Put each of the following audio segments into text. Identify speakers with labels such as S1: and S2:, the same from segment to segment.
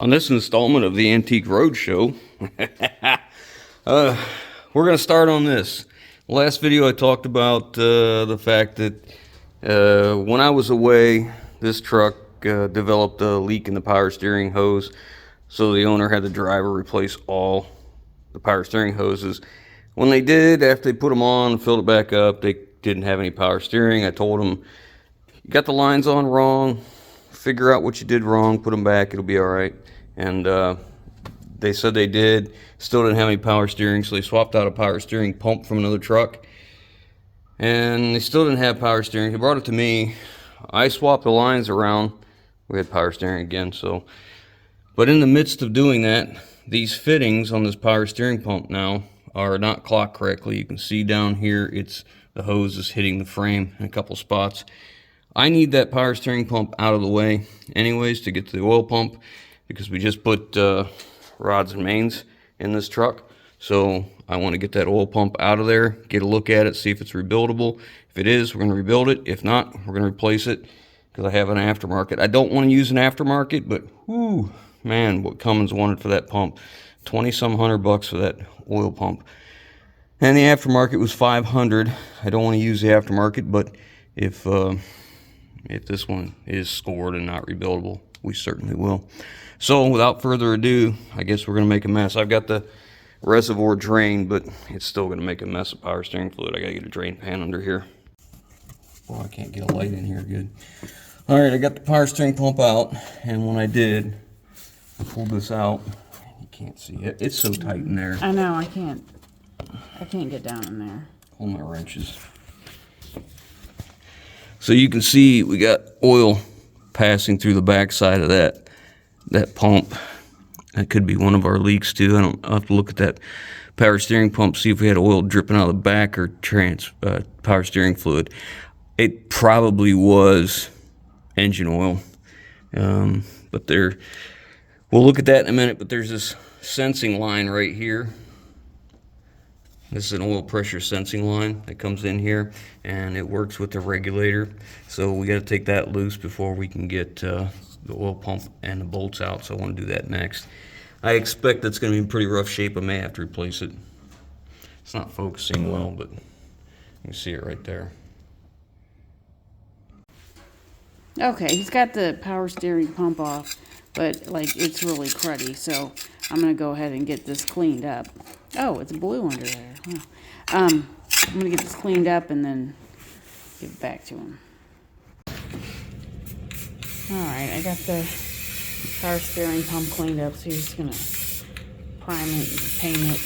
S1: On this installment of the Antique Roadshow, we're going to start on this. Last video I talked about the fact that when I was away, this truck developed a leak in the power steering hose, so the owner had the driver replace all the power steering hoses. When they did, after they put them on and filled it back up, they didn't have any power steering. I told them, you got the lines on wrong, figure out what you did wrong, put them back, it'll be all right. And they said they did, still didn't have any power steering, so they swapped out a power steering pump from another truck, and they still didn't have power steering. He brought it to me. I swapped the lines around. We had power steering again. But in the midst of doing that, these fittings on this power steering pump now are not clocked correctly. You can see down here, the hose is hitting the frame in a couple spots. I need that power steering pump out of the way anyways to get to the oil pump, because we just put rods and mains in this truck. So I want to get that oil pump out of there, get a look at it, see if it's rebuildable. If it is, we're going to rebuild it. If not, we're going to replace it, because I have an aftermarket. I don't want to use an aftermarket, but whoo, man, what Cummins wanted for that pump. 20-some $100 for that oil pump. And the aftermarket was $500. I don't want to use the aftermarket, but if this one is scored and not rebuildable, we certainly will. So without further ado, I guess we're going to make a mess. I've got the reservoir drained, but it's still going to make a mess of power steering fluid. I got to get a drain pan under here. Oh, I can't get a light in here good. All right, I got the power steering pump out, and when I did, I pulled this out. You can't see it. It's so tight in there.
S2: I know, I can't get down in there.
S1: Pull my wrenches. So you can see we got oil passing through the backside of that pump. That could be one of our leaks too. I'll have to look at that power steering pump, see if we had oil dripping out of the back or power steering fluid. It probably was engine oil, but we'll look at that in a minute. But there's this sensing line right here. This is an oil pressure sensing line that comes in here, and it works with the regulator. So we got to take that loose before we can get the oil pump and the bolts out. So I want to do that next. I expect that's going to be in pretty rough shape. I may have to replace it. It's not focusing well, but you can see it right there.
S2: Okay, he's got the power steering pump off, but like it's really cruddy, so I'm gonna go ahead and get this cleaned up. Oh, it's blue under there. Huh. I'm gonna get this cleaned up and then give it back to him. Alright, I got the power steering pump cleaned up, so he's just gonna prime it and paint it,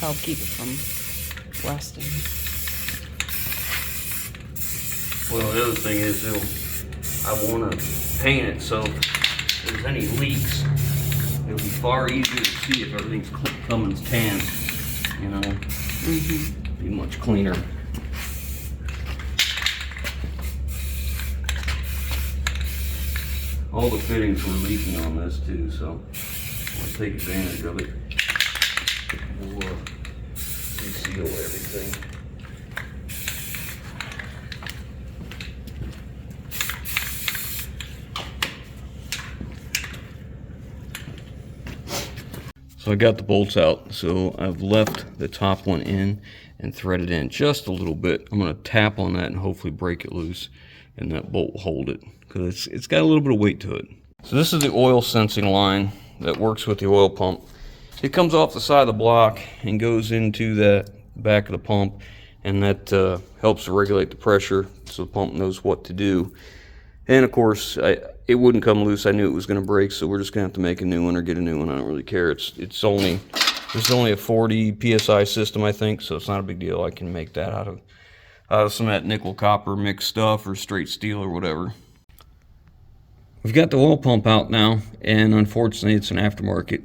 S2: help keep it from rusting.
S1: Well, the other thing is, I want to paint it so if there's any leaks, it'll be far easier to see if everything's Cummins tan, you know. Be much cleaner. All the fittings were leaking on this too, so I'll take advantage of it. We'll reseal everything. So I got the bolts out, so I've left the top one in and threaded in just a little bit. I'm going to tap on that and hopefully break it loose, and that bolt will hold it, because it's got a little bit of weight to it. So this is the oil sensing line that works with the oil pump. It comes off the side of the block and goes into the back of the pump, and that helps to regulate the pressure so the pump knows what to do. And of course, it wouldn't come loose. I knew it was going to break, so we're just going to have to make a new one or get a new one. I don't really care. This is only a 40 psi system, I think, so it's not a big deal. I can make that out of some of that nickel copper mixed stuff or straight steel or whatever. We've got the oil pump out now, and unfortunately, it's an aftermarket.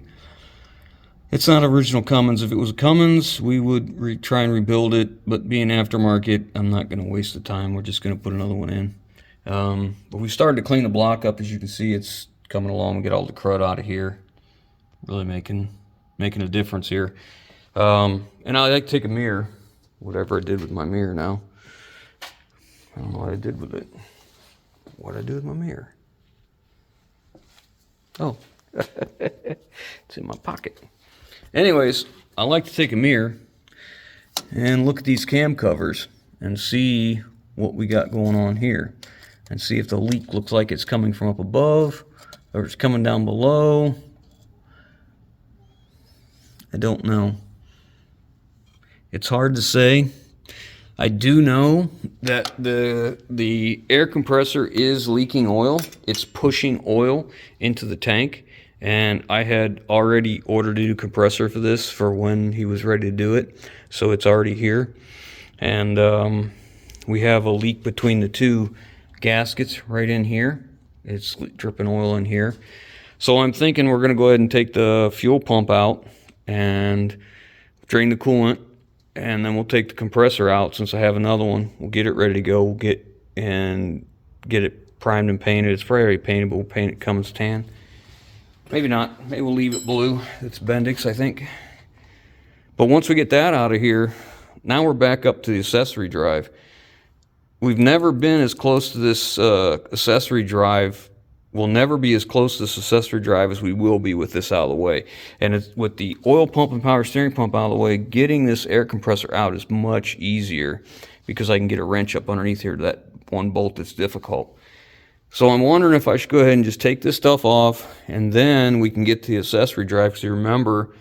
S1: It's not original Cummins. If it was a Cummins, we would try and rebuild it, but being aftermarket, I'm not going to waste the time. We're just going to put another one in. But we started to clean the block up. As you can see, it's coming along. We get all the crud out of here. Really making a difference here. And I like to take a mirror, whatever I did with my mirror now. I don't know what I did with it. What did I do with my mirror? Oh, It's in my pocket. Anyways, I like to take a mirror and look at these cam covers and see what we got going on here, and see if the leak looks like it's coming from up above or it's coming down below. I don't know. It's hard to say. I do know that the air compressor is leaking oil. It's pushing oil into the tank, and I had already ordered a new compressor for this for when he was ready to do it, so it's already here. And we have a leak between the two gaskets right in here. It's dripping oil in here. So I'm thinking we're going to go ahead and take the fuel pump out and drain the coolant, and then we'll take the compressor out since I have another one. We'll get it ready to go. We'll get it primed and painted. It's already painted, but we'll paint it Cummins tan. Maybe not. Maybe we'll leave it blue. It's Bendix, I think. But once we get that out of here, now we're back up to the accessory drive. We've never been as close to this accessory drive. We'll never be as close to this accessory drive as we will be with this out of the way. And it's, with the oil pump and power steering pump out of the way, getting this air compressor out is much easier because I can get a wrench up underneath here to that one bolt that's difficult. So I'm wondering if I should go ahead and just take this stuff off, and then we can get to the accessory drive. Because you remember,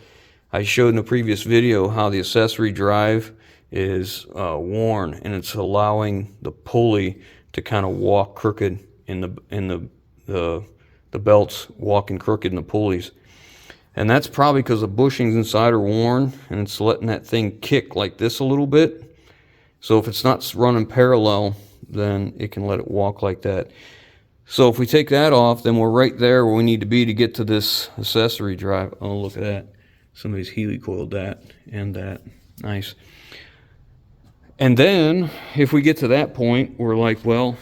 S1: I showed in the previous video how the accessory drive is worn, and it's allowing the pulley to kind of walk crooked in the belts, walking crooked in the pulleys. And that's probably because the bushings inside are worn, and it's letting that thing kick like this a little bit. So if it's not running parallel, then it can let it walk like that. So if we take that off, then we're right there where we need to be to get to this accessory drive. Oh, look at that. Somebody's Healy coiled that and that. Nice. And then if we get to that point, we're like, well,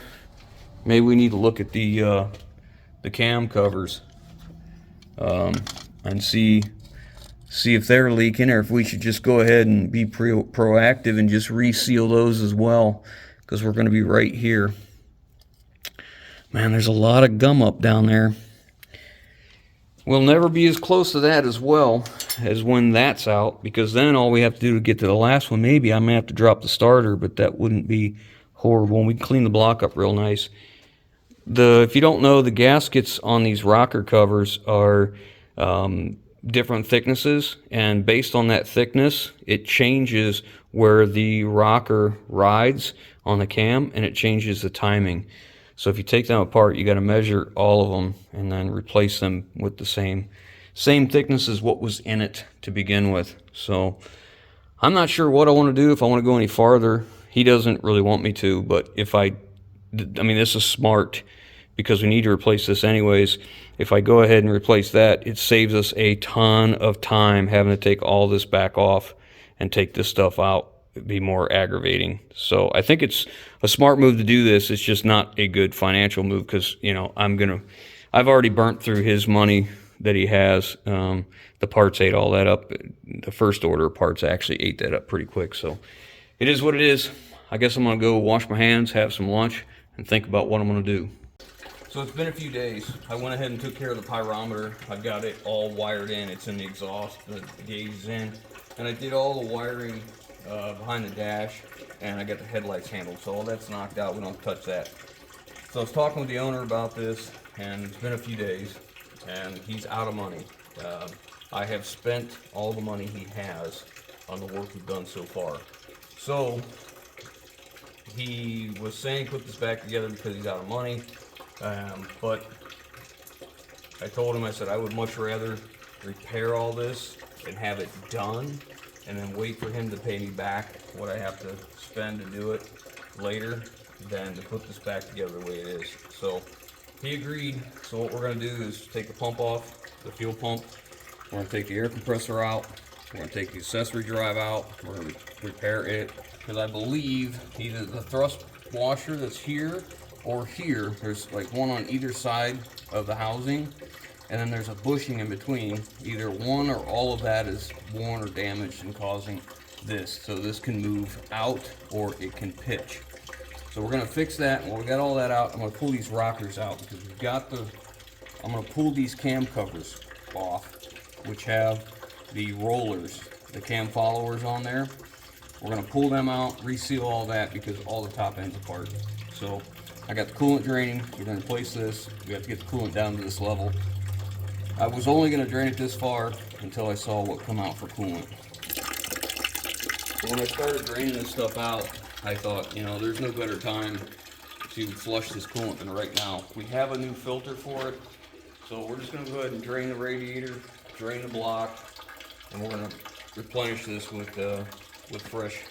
S1: maybe we need to look at the cam covers and see if they're leaking, or if we should just go ahead and be proactive and just reseal those as well, because we're going to be right here. Man, there's a lot of gum up down there. We'll never be as close to that as well as when that's out, because then all we have to do to get to the last one, maybe I may have to drop the starter, but that wouldn't be horrible. And we can clean the block up real nice. If you don't know, the gaskets on these rocker covers are different thicknesses, and based on that thickness, it changes where the rocker rides on the cam, and it changes the timing. So if you take them apart, you got to measure all of them and then replace them with the same thickness as what was in it to begin with. So I'm not sure what I want to do, if I want to go any farther. He doesn't really want me to, but if I mean, this is smart because we need to replace this anyways. If I go ahead and replace that, it saves us a ton of time having to take all this back off and take this stuff out. It'd be more aggravating. So I think it's a smart move to do this. It's just not a good financial move because, you know, I've already burnt through his money that he has. The parts ate all that up. The first order of parts actually ate that up pretty quick. So it is what it is. I guess I'm going to go wash my hands, have some lunch, and think about what I'm going to do. So it's been a few days. I went ahead and took care of the pyrometer. I've got it all wired in. It's in the exhaust. The gauge is in. And I did all the wiring behind the dash, and I got the headlights handled, so all that's knocked out. We don't touch that. So I was talking with the owner about this, and it's been a few days, and he's out of money. I have spent all the money he has on the work we've done so far. So he was saying put this back together because he's out of money, but I told him, I said I would much rather repair all this and have it done and then wait for him to pay me back what I have to spend to do it later than to put this back together the way it is. So he agreed. So what we're going to do is take the pump off, the fuel pump. We're going to take the air compressor out. We're going to take the accessory drive out. We're going to repair it, because I believe either the thrust washer that's here or here, there's like one on either side of the housing, and then there's a bushing in between. Either one or all of that is worn or damaged and causing this. So this can move out or it can pitch. So we're going to fix that. And when we got all that out, I'm going to pull these rockers out, because we've got the I'm going to pull these cam covers off, which have the rollers, the cam followers on there. We're going to pull them out, reseal all that because all the top end's apart. So I got the coolant draining. We're going to replace this. We have to get the coolant down to this level. I was only going to drain it this far until I saw what come out for coolant. So when I started draining this stuff out, I thought, you know, there's no better time to flush this coolant than right now. We have a new filter for it, so we're just going to go ahead and drain the radiator, drain the block, and we're going to replenish this with fresh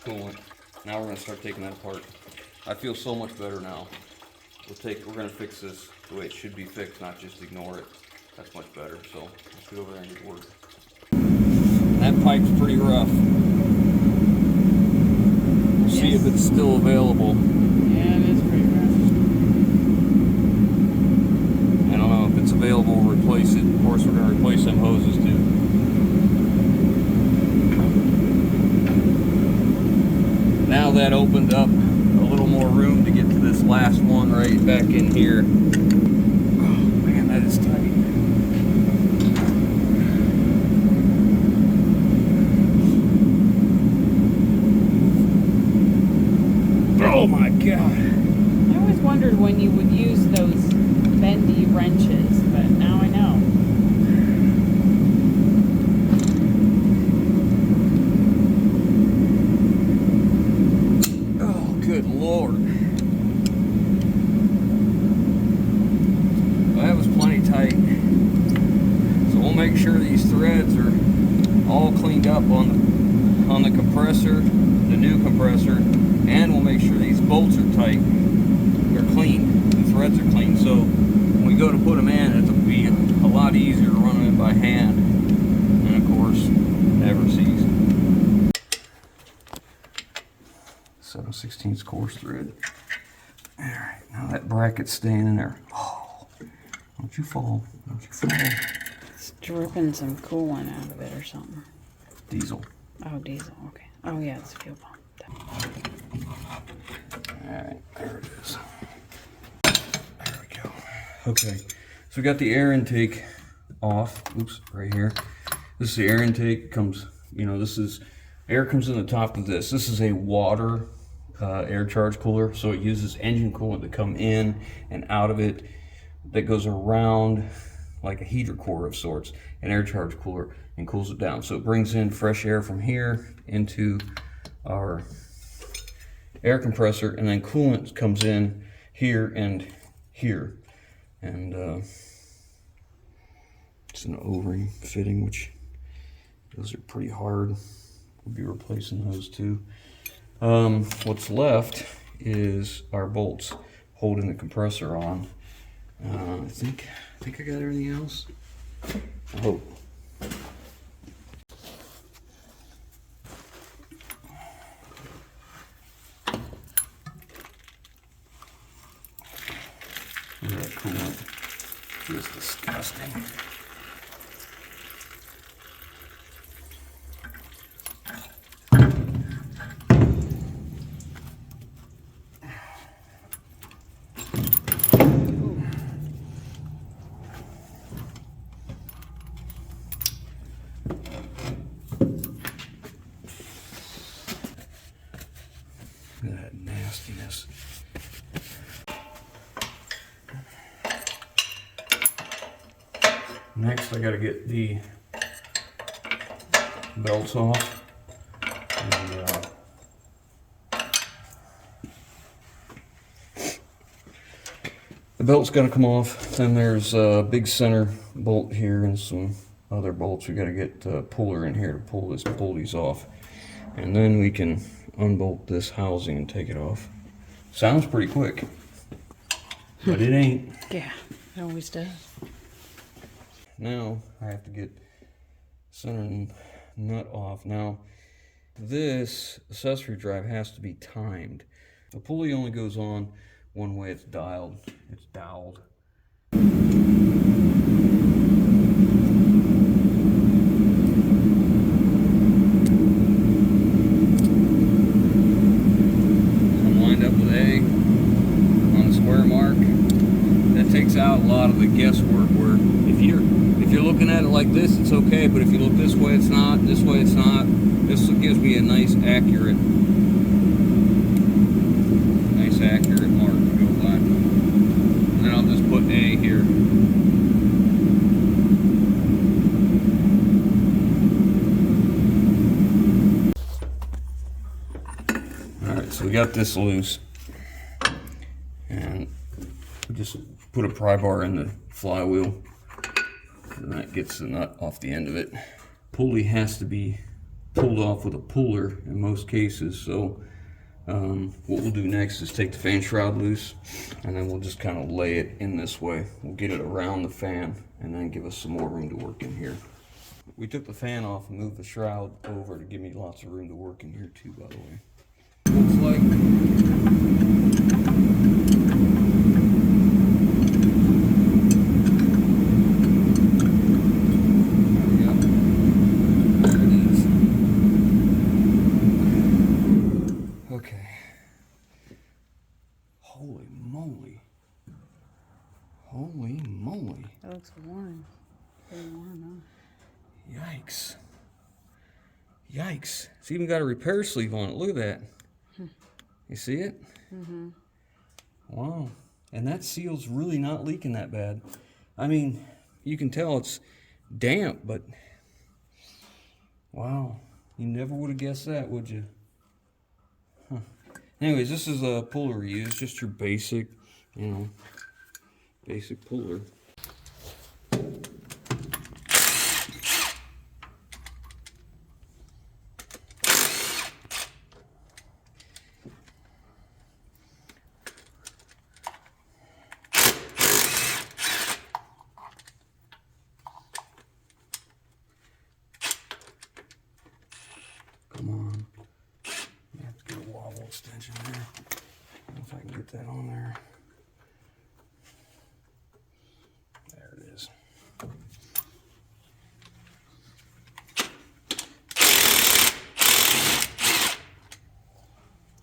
S1: coolant. Now we're going to start taking that apart. I feel so much better now. We're going to fix this the way it should be fixed, not just ignore it. That's much better. So let's get over there and get to work. That pipe's pretty rough. We'll see if it's still available.
S2: Yeah, it is pretty rough.
S1: I don't know if it's available. We'll replace it. Of course, we're going to replace them hoses too. Now that opened up a little more room to get to this last one right back in here. Oh man, that is tight. Oh my God.
S2: I always wondered when you would use those bendy wrenches, but now I know.
S1: Good Lord. Well, that was plenty tight. So we'll make sure these threads are all cleaned up on the compressor, the new compressor, and we'll make sure these bolts are tight. They're clean. The threads are clean. So when we go to put them in, it'll be a lot easier to run them in by hand. And of course, never cease. 7/16 coarse thread. Alright, now that bracket's staying in there. Oh, don't you fall. Don't you fall.
S2: It's dripping some coolant out of it or something.
S1: Diesel.
S2: Oh, diesel, okay. Oh yeah, it's a fuel pump.
S1: Alright, there it is. There we go. Okay, so we got the air intake off. Oops, right here. This is the air intake. Comes, you know, this is, air comes in the top of this. This is a water air charge cooler, so it uses engine coolant to come in and out of it that goes around like a heater core of sorts, an air charge cooler, and cools it down. So it brings in fresh air from here into our air compressor, and then coolant comes in here and here. And it's an O-ring fitting, which those are pretty hard. We'll be replacing those too. What's left is our bolts holding the compressor on. I think I got everything else. I hope. Look at that coolant. It's disgusting. Look at that nastiness. Next, I got to get the belts off. The belt's got to come off. Then there's a big center bolt here and some other bolts. We got to get a puller in here to pull these off, and then we can unbolt this housing and take it off. Sounds pretty quick, but it ain't.
S2: Yeah, it always does.
S1: Now I have to get center nut off. Now this accessory drive has to be timed. The pulley only goes on one way. It's dialed. It's doweled. Out a lot of the guesswork looking at it like this, it's okay, but if you look this way, it's not, this way, it's not. This gives me a nice accurate mark to go by. And then I'll just put A here. Alright, so we got this loose. And we just put a pry bar in the flywheel. And that gets the nut off the end of it. Pulley has to be pulled off with a puller in most cases, so what we'll do next is take the fan shroud loose, and then we'll just kind of lay it in this way. We'll get it around the fan and then give us some more room to work in here. We took the fan off and moved the shroud over to give me lots of room to work in here too, by the way. Looks like holy moly.
S2: That looks worn. Very worn, huh?
S1: Yikes. Yikes. It's even got a repair sleeve on it. Look at that. You see it? Mm-hmm. Wow. And that seal's really not leaking that bad. I mean, you can tell it's damp, but wow. You never would have guessed that, would you? Huh. Anyways, this is a puller we use, just your basic, you know, basic puller. Come on. I have to get a wobble extension there. I don't know if I can get that on there. There it is. I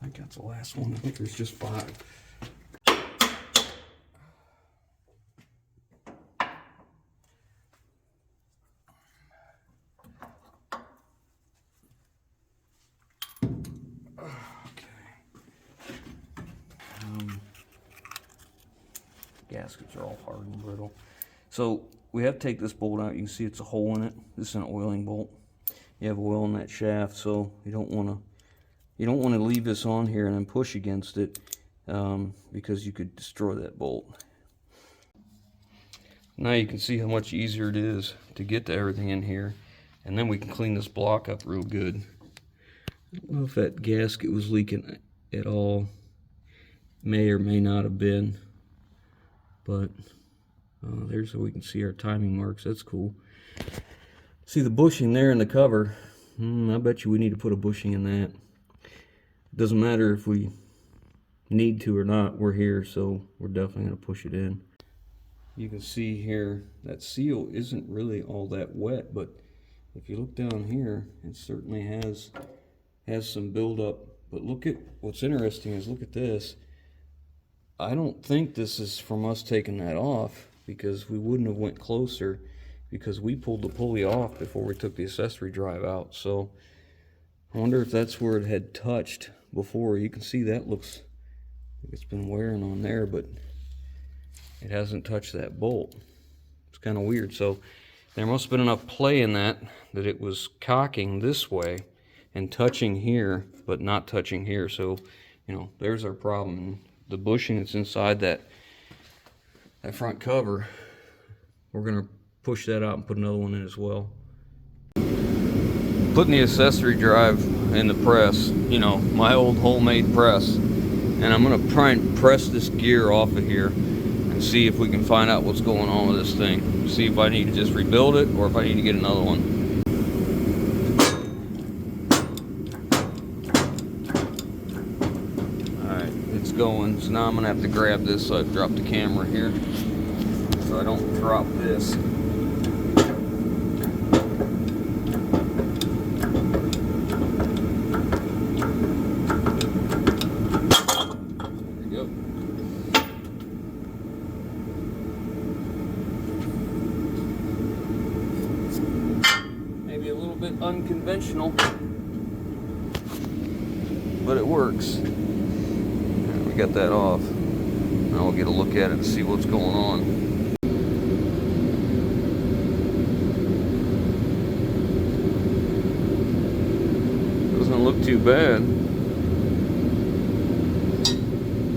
S1: think that's the last one. I think there's just 5. Gaskets are all hard and brittle. So we have to take this bolt out. You can see it's a hole in it. This is an oiling bolt. You have oil in that shaft, so you don't want to leave this on here and then push against it because you could destroy that bolt. Now you can see how much easier it is to get to everything in here, and then we can clean this block up real good. I don't know if that gasket was leaking at all. May or may not have been. But there's so we can see our timing marks. That's cool. See the bushing there in the cover. I bet you we need to put a bushing in that. It doesn't matter if we need to or not. We're here, so we're definitely going to push it in. You can see here that seal isn't really all that wet, but if you look down here, it certainly has some buildup. But look at what's interesting is look at this. I don't think this is from us taking that off, because we wouldn't have went closer, because we pulled the pulley off before we took the accessory drive out. So I wonder if that's where it had touched before. You can see that looks like it's been wearing on there, but it hasn't touched that bolt. It's kind of weird. So there must have been enough play in that it was cocking this way and touching here, but not touching here. So, you know, there's our problem. The bushing that's inside that front cover, we're going to push that out and put another one in as well. Putting the accessory drive in the press, you know, my old homemade press, and I'm going to try and press this gear off of here and see if we can find out what's going on with this thing. See if I need to just rebuild it or if I need to get another one. Going, so now I'm gonna have to grab this so I drop the camera here so I don't drop this. There we go. little bit unconventional, but it works. We got that off. Now we'll get a look at it and see what's going on. Doesn't look too bad.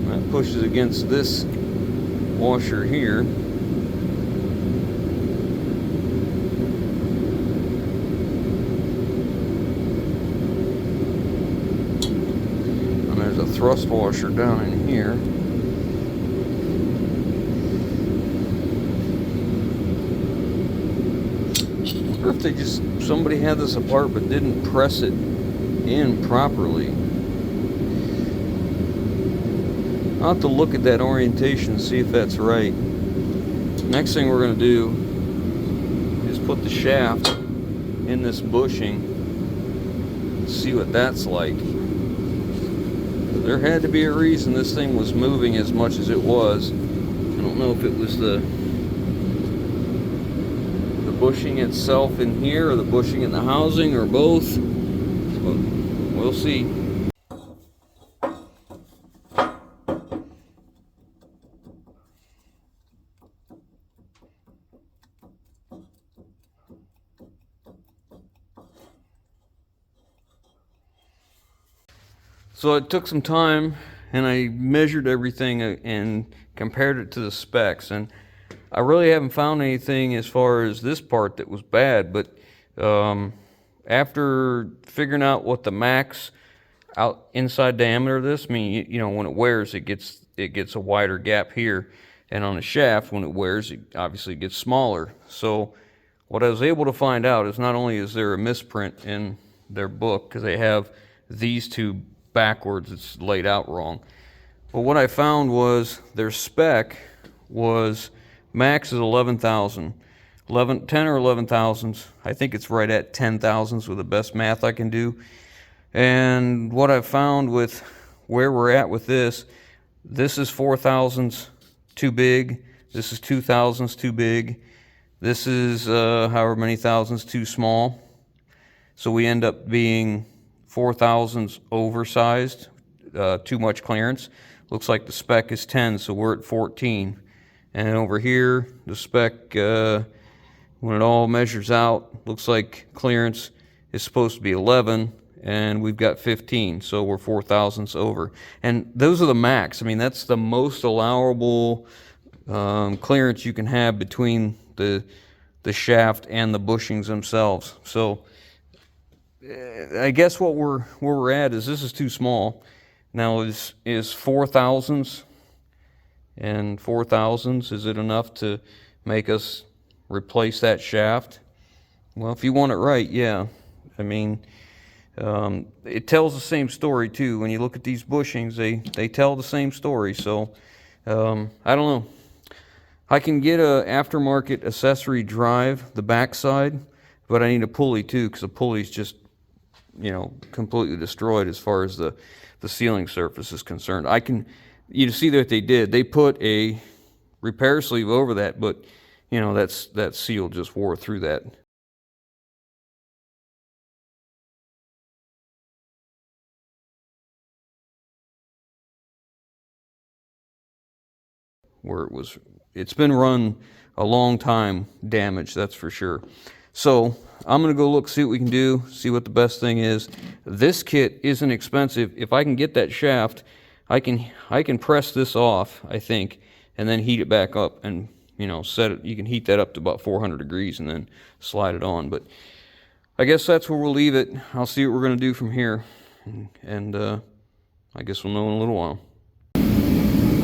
S1: That pushes against this washer here. And there's a thrust washer down in here. I wonder if they just, somebody had this apart but didn't press it in properly. I'll have to look at that orientation and see if that's right. Next thing we're going to do is put the shaft in this bushing, see what that's like. There had to be a reason this thing was moving as much as it was. I don't know if it was the bushing itself in here or the bushing in the housing or both, but we'll see. So it took some time, and I measured everything and compared it to the specs, and I really haven't found anything as far as this part that was bad, but after figuring out what the max inside diameter of this, I mean, you know, when it wears, it gets a wider gap here, and on the shaft, when it wears, it obviously gets smaller. So what I was able to find out is not only is there a misprint in their book, because they have these two backwards, it's laid out wrong, but what I found was their spec was max is 11,000, 10 or 11 thousandths. I think it's right at 10 thousandths with the best math I can do. And what I found with where we're at with this is 4 thousandths too big, this is 2 thousandths too big, this is however many thousandths too small. So we end up being 4 thousandths oversized, too much clearance. Looks like the spec is 10, so we're at 14. And over here, the spec, when it all measures out, looks like clearance is supposed to be 11, and we've got 15, so we're 4 thousandths over. And those are the max. I mean, that's the most allowable clearance you can have between the shaft and the bushings themselves. So I guess where we're at is this is too small. Now is 4 thousandths and 4 thousandths, is it enough to make us replace that shaft? Well, if you want it right, yeah. I mean, it tells the same story too. When you look at these bushings, they tell the same story. So I don't know. I can get a aftermarket accessory drive, the backside, but I need a pulley too, because the pulley's just, you know, completely destroyed as far as the sealing surface is concerned. You see that they did. They put a repair sleeve over that, but you know, that seal just wore through that. Where it's been run a long time damaged, that's for sure. So I'm gonna go look, see what we can do, see what the best thing is. This kit isn't expensive. If I can get that shaft, I can press this off, I think, and then heat it back up, and you know, set it. You can heat that up to about 400 degrees and then slide it on. But I guess that's where we'll leave it. I'll see what we're gonna do from here, and I guess we'll know in a little while.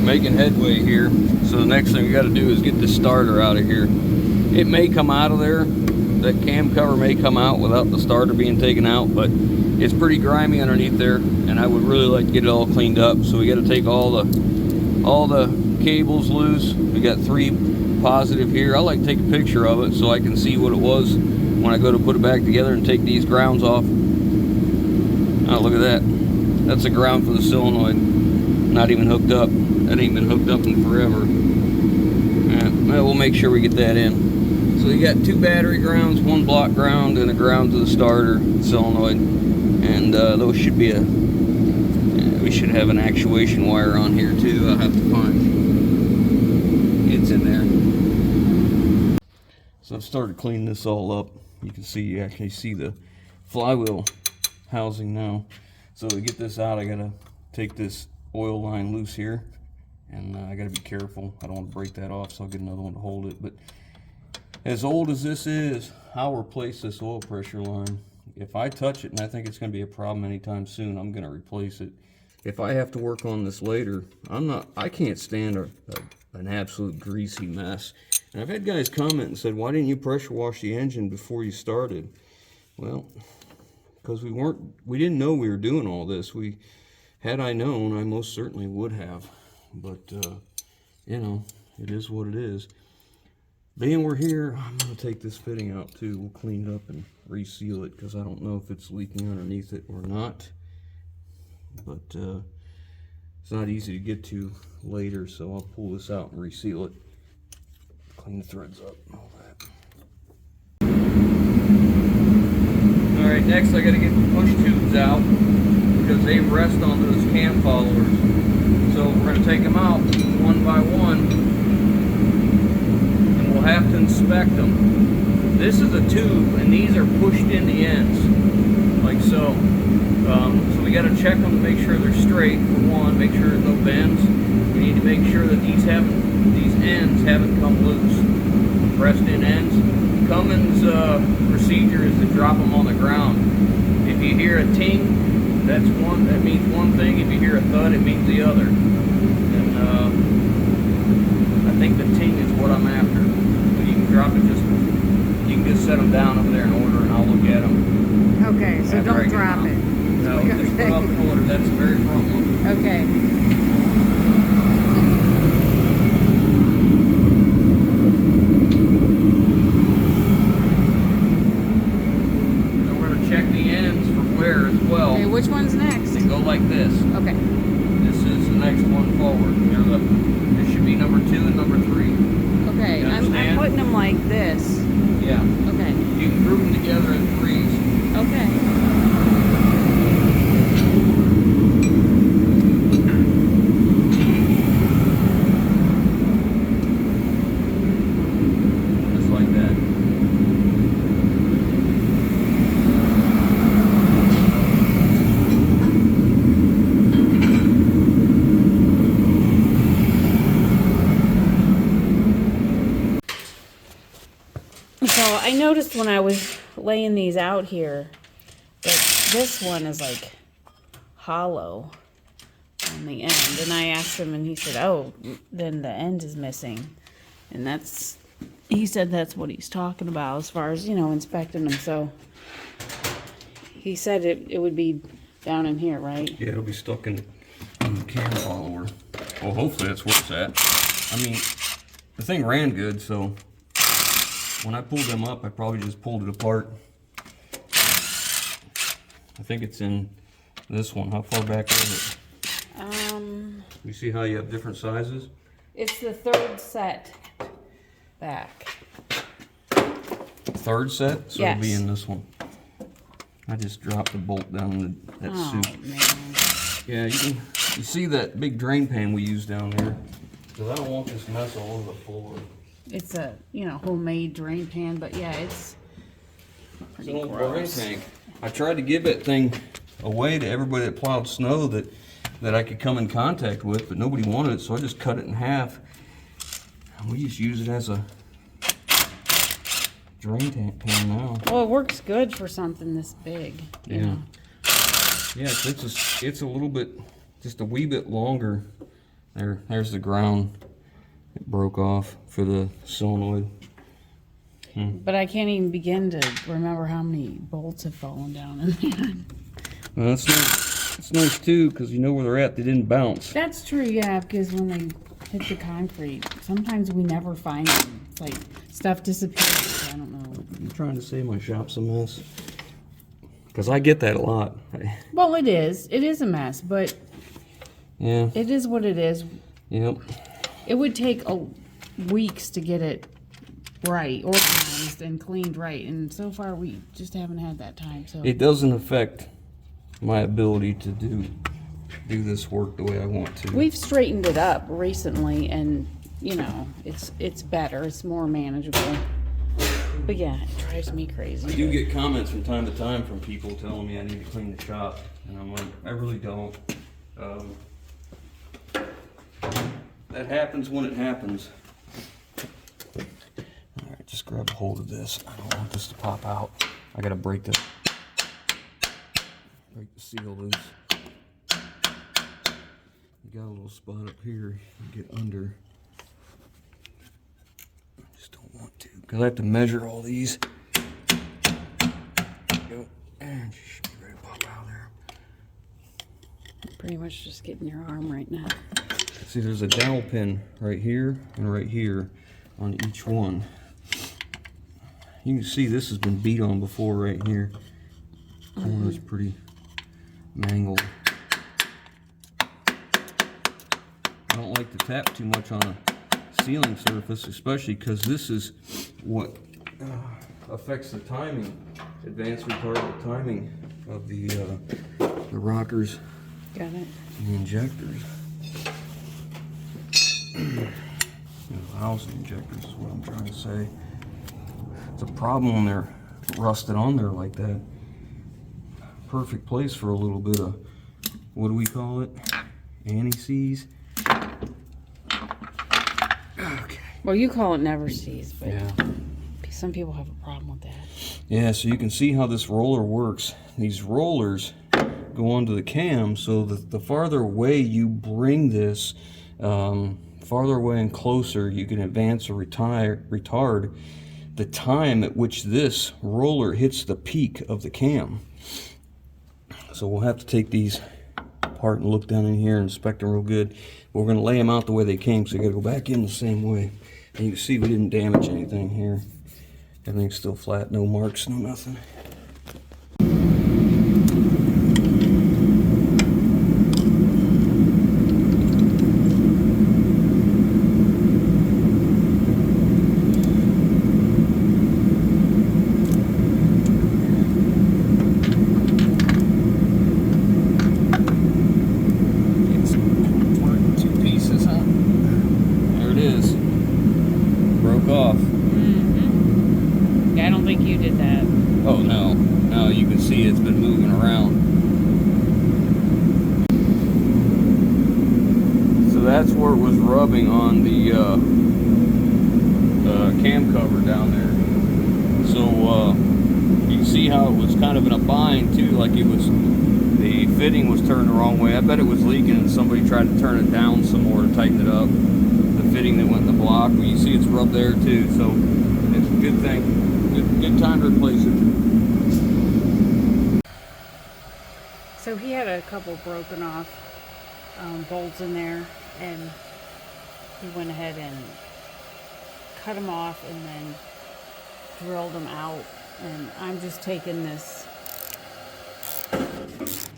S1: Making headway here. So the next thing we got to do is get this starter out of here. It may come out of there. That cam cover may come out without the starter being taken out, but it's pretty grimy underneath there, and I would really like to get it all cleaned up. So we got to take all the cables loose. We got 3 positive here. I like to take a picture of it so I can see what it was when I go to put it back together and take these grounds off. Oh, look at that. That's a ground for the solenoid. Not even hooked up. That ain't been hooked up in forever. Yeah, well, we'll make sure we get that in. So you got 2 battery grounds, 1 block ground, and a ground to the starter solenoid. And those should be we should have an actuation wire on here too. I'll have to find. It's in there. So I've started cleaning this all up. You can see, you actually see the flywheel housing now. So to get this out, I gotta take this oil line loose here, and I gotta be careful. I don't want to break that off, so I'll get another one to hold it. But as old as this is, I'll replace this oil pressure line. If I touch it and I think it's gonna be a problem anytime soon, I'm gonna replace it. If I have to work on this later, I can't stand an absolute greasy mess. And I've had guys comment and said, why didn't you pressure wash the engine before you started? Well, because we didn't know we were doing all this. Had I known, I most certainly would have. But, you know, it is what it is. Being we're here, I'm going to take this fitting out too. We'll clean it up and reseal it, because I don't know if it's leaking underneath it or not. But it's not easy to get to later, so I'll pull this out and reseal it. Clean the threads up and all that. Alright, next I gotta get the push tubes out, because they rest onto those cam followers. So we're gonna take them out one by one, and we'll have to inspect them. This is a tube, and these are pushed in the ends, like so. So we got to check them to make sure they're straight, for one, make sure there's no bends. We need to make sure that these ends haven't come loose. Pressed in ends. Cummins procedure is to drop them on the ground. If you hear a ting, that means one thing. If you hear a thud, it means the other. And I think the ting is what I'm after. But you can drop it you can just set them down over there in order, and I'll look at them.
S2: Okay, so don't drop it.
S1: No, just put up in order. That's the very front one.
S2: Okay.
S1: So we're going to check the ends for wear as well.
S2: Okay, which one's next?
S1: They go like this.
S2: Okay.
S1: This is the next one forward. This should be number 2 and number 3.
S2: Okay, I'm putting them like this.
S1: Yeah.
S2: Okay.
S1: You can group them together in 3s.
S2: Okay. So I noticed when I was laying these out here that this one is like hollow on the end, and I asked him and he said, oh, then the end is missing. And he said that's what he's talking about as far as, inspecting them. So he said it would be down in here, right?
S1: Yeah, it'll be stuck in the cam follower. Well, hopefully that's where it's at. I mean, the thing ran good, so when I pulled them up, I probably just pulled it apart. I think it's in this one. How far back is it? You see how you have different sizes?
S2: It's the 3rd set back.
S1: 3rd set? So
S2: yes.
S1: It'll be in this one. I just dropped the bolt down in that soup.
S2: Man.
S1: Yeah, you see that big drain pan we use down there? Because I don't want this mess all over the floor.
S2: It's a, homemade drain pan, but yeah, it's pretty
S1: It's an old
S2: gross.
S1: brain tank. I tried to give that thing away to everybody that plowed snow that I could come in contact with, but nobody wanted it, so I just cut it in half. And we just use it as a drain pan now.
S2: Well, it works good for something this big. You know.
S1: Yeah, it's a little bit, just a wee bit longer. There's the ground. It broke off for the solenoid.
S2: But I can't even begin to remember how many bolts have fallen down in there.
S1: Well, that's nice. It's nice too, because you know where they're at. They didn't bounce.
S2: That's true, yeah, because when they hit the concrete, sometimes we never find them. It's like stuff disappears. I don't know.
S1: I'm trying to say my shop's a mess. Because I get that a lot.
S2: Well, it is. It is a mess, but
S1: Yeah.
S2: it is what it is.
S1: Yep.
S2: It would take weeks to get it right, organized and cleaned right. And so far, we just haven't had that time. So
S1: It doesn't affect my ability to do this work the way I want to.
S2: we've straightened it up recently, and you know, it's better. It's more manageable. But yeah, it drives me crazy.
S1: I do get comments from time to time from people telling me I need to clean the shop, and I'm like, I really don't. That happens when it happens. All right, just grab a hold of this. I don't want this to pop out. I gotta break the seal loose. You got a little spot up here. You get under. I just don't want to, because I have to measure all these. Go. And she should be ready to pop out of there.
S2: Pretty much just getting your arm right now.
S1: See, there's a dowel pin right here and right here on each one. You can see this has been beat on before right here. Corner's pretty mangled. I don't like to tap too much on a sealing surface, especially because this is what affects the timing, advanced retarded timing of the rockers.
S2: Got it.
S1: And the injectors. Valves and injectors is what I'm trying to say. It's a problem when they're rusted on there like that. Perfect place for a little bit of, what do we call it? Anti-seize. Okay.
S2: Well, you call it never seize, but
S1: Yeah.
S2: some people have a problem with that.
S1: Yeah, so you can see how this roller works. These rollers go onto the cam, so the farther away you bring this, farther away and closer, you can advance or retard the time at which this roller hits the peak of the cam. So we'll have to take these apart and look down in here and inspect them real good. But we're going to lay them out the way they came, so you got to go back in the same way. And you can see we didn't damage anything here. Everything's still flat, no marks, no nothing. Off.
S2: Mm-hmm. Yeah, I don't think you did that.
S1: Oh no, no, you can see it's been moving around. So that's where it was rubbing on the cam cover down there. So you can see how it was kind of in a bind too, like it was, the fitting was turned the wrong way. I bet it was leaking and somebody tried to turn it down some more to tighten it up. Fitting that went in the block, but you see it's rubbed there too, so it's a good thing. Good time to replace it.
S2: So he had a couple broken off bolts in there, and he went ahead and cut them off and then drilled them out. And I'm just taking this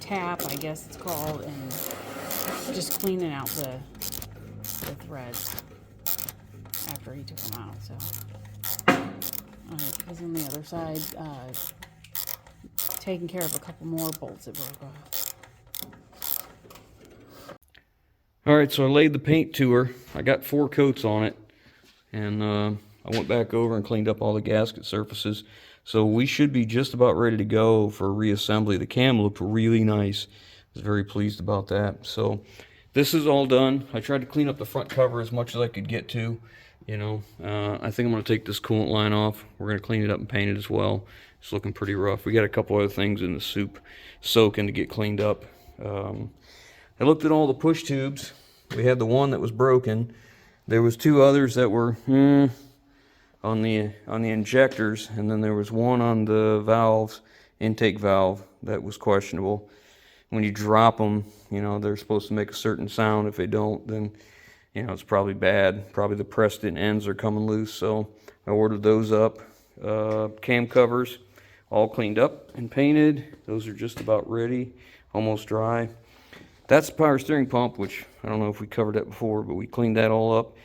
S2: tap, I guess it's called, and just cleaning out the threads after he took them out. So because on the other side, taking care of a couple more bolts that broke off.
S1: All right, so I laid the paint to her. I got 4 coats on it, and I went back over and cleaned up all the gasket surfaces. So we should be just about ready to go for reassembly. The cam looked really nice. I was very pleased about that. So this is all done. I tried to clean up the front cover as much as I could get to. You know, I think I'm going to take this coolant line off. We're going to clean it up and paint it as well. It's looking pretty rough. We got a couple other things in the soup soaking to get cleaned up. I looked at all the push tubes. We had the one that was broken. There was 2 others that were on the injectors, and then there was one on the valves, intake valve, that was questionable. When you drop them, you know, they're supposed to make a certain sound. If they don't, then, you know, it's probably bad. Probably the pressed in ends are coming loose. So I ordered those up. Cam covers, all cleaned up and painted. Those are just about ready, almost dry. That's the power steering pump, which I don't know if we covered that before, but we cleaned that all up.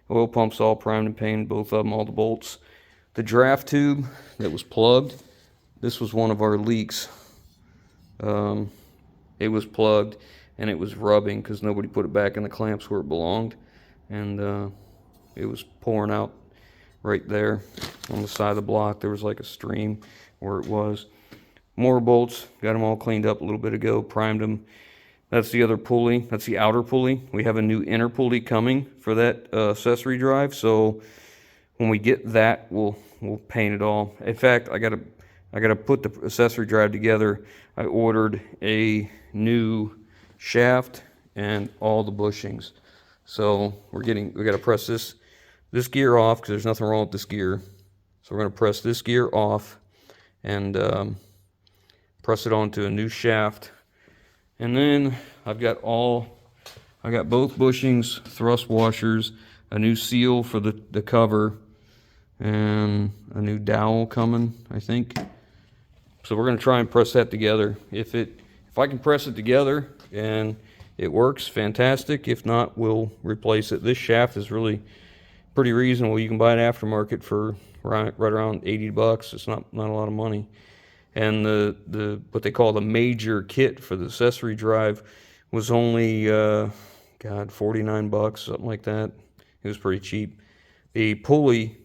S1: Oil pumps all primed and painted, both of them, all the bolts. the draft tube that was plugged. This was one of our leaks. It was plugged and it was rubbing because nobody put it back in the clamps where it belonged, and it was pouring out right there on the side of the block. There was like a stream where it was. More bolts, got them all cleaned up a little bit ago, primed them. That's the other pulley. That's the outer pulley. We have a new inner pulley coming for that accessory drive. So when we get that, we'll paint it all. In fact, I gotta put the accessory drive together. I ordered a new shaft and all the bushings. So we gotta press this gear off because there's nothing wrong with this gear. So we're gonna press this gear off and press it onto a new shaft. And then I've got both bushings, thrust washers, a new seal for the cover, and a new dowel coming, I think. So we're gonna try and press that together. If I can press it together and it works, fantastic. If not, we'll replace it. This shaft is really pretty reasonable. You can buy it aftermarket for right around 80 bucks. It's not a lot of money. And the what they call the major kit for the accessory drive was only 49 bucks, something like that. It was pretty cheap. The pulley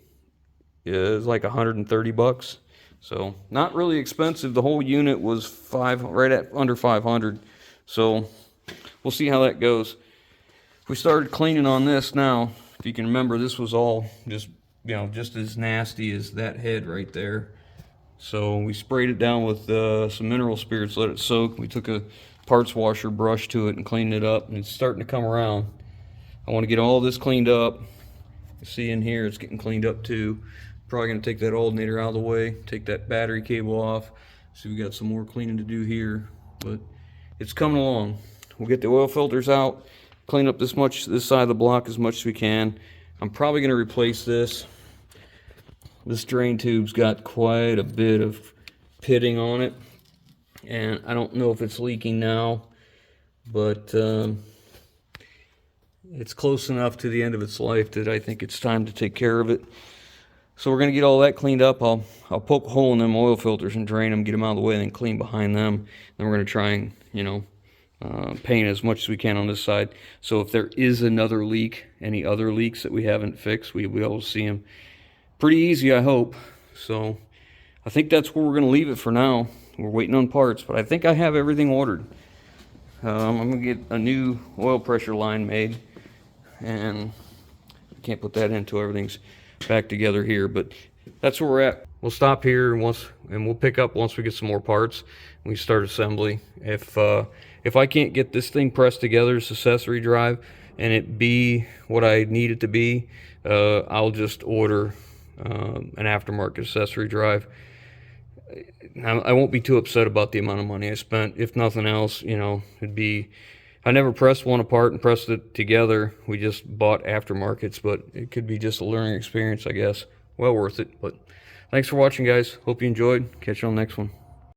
S1: is like 130 bucks, so not really expensive. The whole unit was right at under 500. So we'll see how that goes. We started cleaning on this now. If you can remember, this was all just as nasty as that head right there. So we sprayed it down with some mineral spirits, let it soak. We took a parts washer brush to it and cleaned it up, and it's starting to come around. I want to get all this cleaned up. You see in here, it's getting cleaned up too. Probably going to take that alternator out of the way, take that battery cable off. So we got some more cleaning to do here, but it's coming along. We'll get the oil filters out, clean up this side of the block as much as we can. I'm probably going to replace this. This drain tube's got quite a bit of pitting on it, and I don't know if it's leaking now, but it's close enough to the end of its life that I think it's time to take care of it. So we're going to get all that cleaned up. I'll poke a hole in them oil filters and drain them, get them out of the way, and then clean behind them. Then we're going to try and, paint as much as we can on this side. So if there is another leak, any other leaks that we haven't fixed, we'll be able to see them pretty easy, I hope. So I think that's where we're going to leave it for now. We're waiting on parts, but I think I have everything ordered. I'm going to get a new oil pressure line made, and I can't put that in until everything's back together here, but that's where we're at. We'll stop here and we'll pick up once we get some more parts and we start assembly. If I can't get this thing pressed together, this accessory drive, and it be what I need it to be, I'll just order an aftermarket accessory drive. I won't be too upset about the amount of money I spent. If nothing else, it'd be, I never pressed one apart and pressed it together. We just bought aftermarkets, but it could be just a learning experience, I guess. Well worth it. But thanks for watching, guys. Hope you enjoyed. Catch you on the next one.